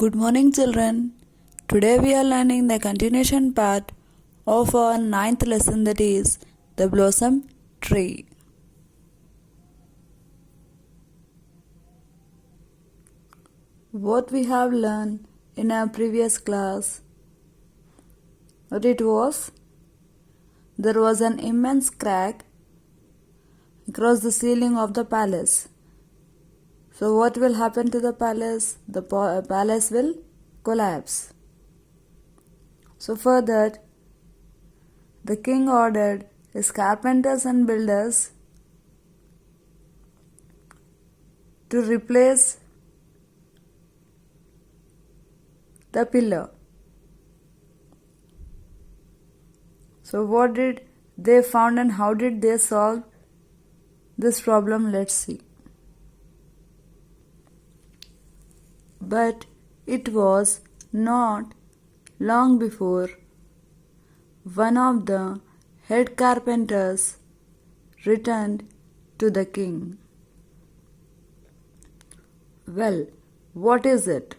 Good morning, children. Today we are learning the continuation part of our ninth lesson, that is the blossom tree. What we have learned in our previous class, what it was? There was an immense crack across the ceiling of the palace. So what will happen to the palace? The palace will collapse. So for that, the king ordered his carpenters and builders to replace the pillar. So what did they found and how did they solve this problem? Let's see. But it was not long before one of the head carpenters returned to the king. Well, what is it?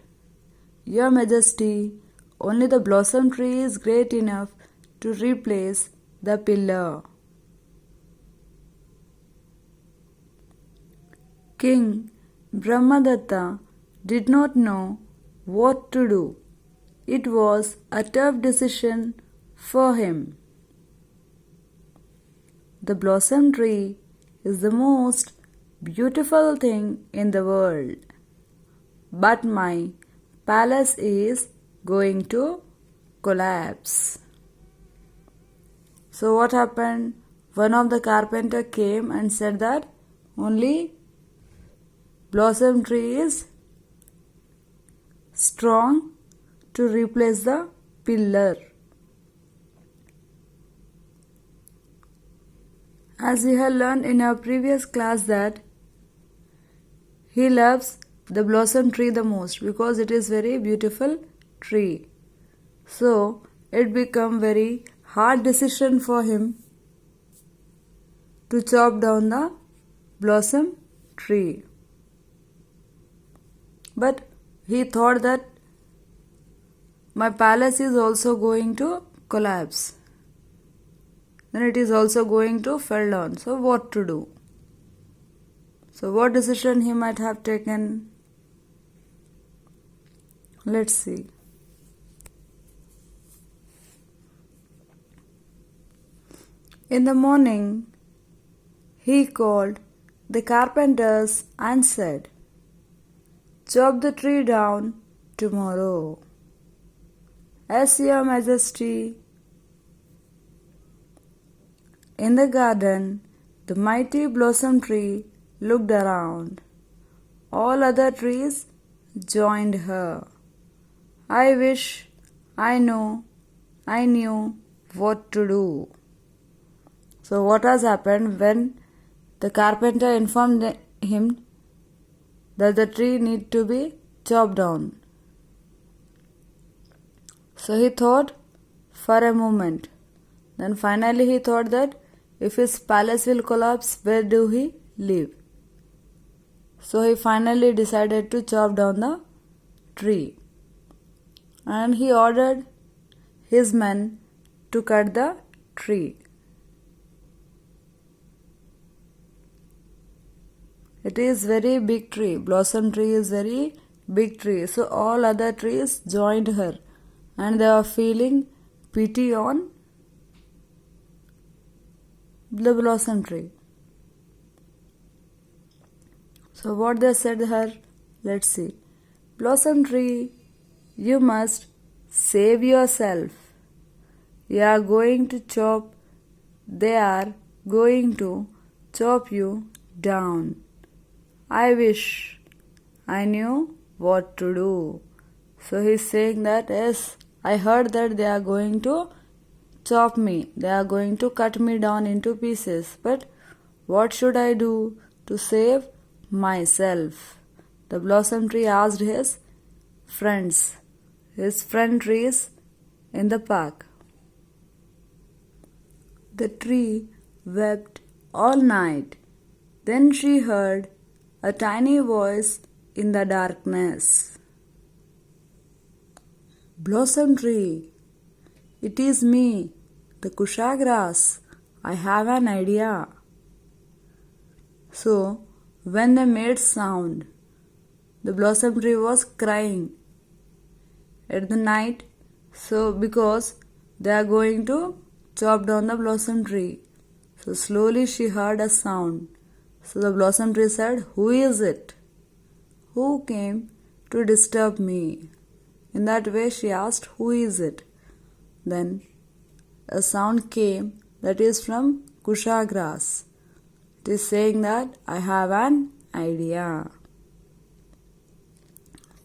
Your Majesty, only the blossom tree is great enough to replace the pillar. King Brahmadatta did not know what to do. It was a tough decision for him. The blossom tree is the most beautiful thing in the world, but my palace is going to collapse. So what happened? One of the carpenter came and said that only blossom tree is strong to replace the pillar. As we have learned in our previous class that he loves the blossom tree the most because it is very beautiful tree. So it became very hard decision for him to chop down the blossom tree. But he thought that my palace is also going to collapse. Then it is also going to fall down. So what to do? So what decision he might have taken? Let's see. In the morning, he called the carpenters and said, "Chop the tree down tomorrow." "Yes, Your Majesty." In the garden, the mighty blossom tree looked around. All other trees joined her. "I wish I knew what to do." So what has happened when the carpenter informed him that the tree need to be chopped down? So he thought for a moment. Then finally he thought that if his palace will collapse, where do he live? So he finally decided to chop down the tree. And he ordered his men to cut the tree. It is very big tree. Blossom tree is very big tree. So all other trees joined her and they were feeling pity on the blossom tree. So what they said her? Let's see. "Blossom tree, you must save yourself. They are going to chop you down. I wish I knew what to do." So he's saying that, yes, I heard that they are going to chop me. They are going to cut me down into pieces. But what should I do to save myself? The blossom tree asked his friends, his friend trees in the park. The tree wept all night. Then she heard a tiny voice in the darkness. Blossom tree. It is me, the Kushagrass. I have an idea. So, when they made sound, the blossom tree was crying at the night. So, because they are going to chop down the blossom tree. So, slowly she heard a sound. So, the blossom tree said, "Who is it? Who came to disturb me?" In that way, she asked, "Who is it?" Then a sound came that is from Kushagrass. It is saying that I have an idea.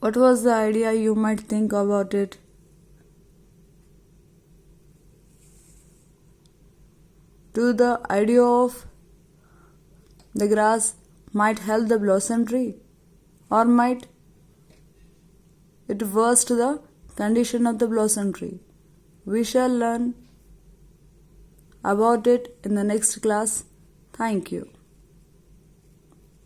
What was the idea? You might think about it. Do the idea of the grass might help the blossom tree, or might it worst the condition of the blossom tree? We shall learn about it in the next class. Thank you.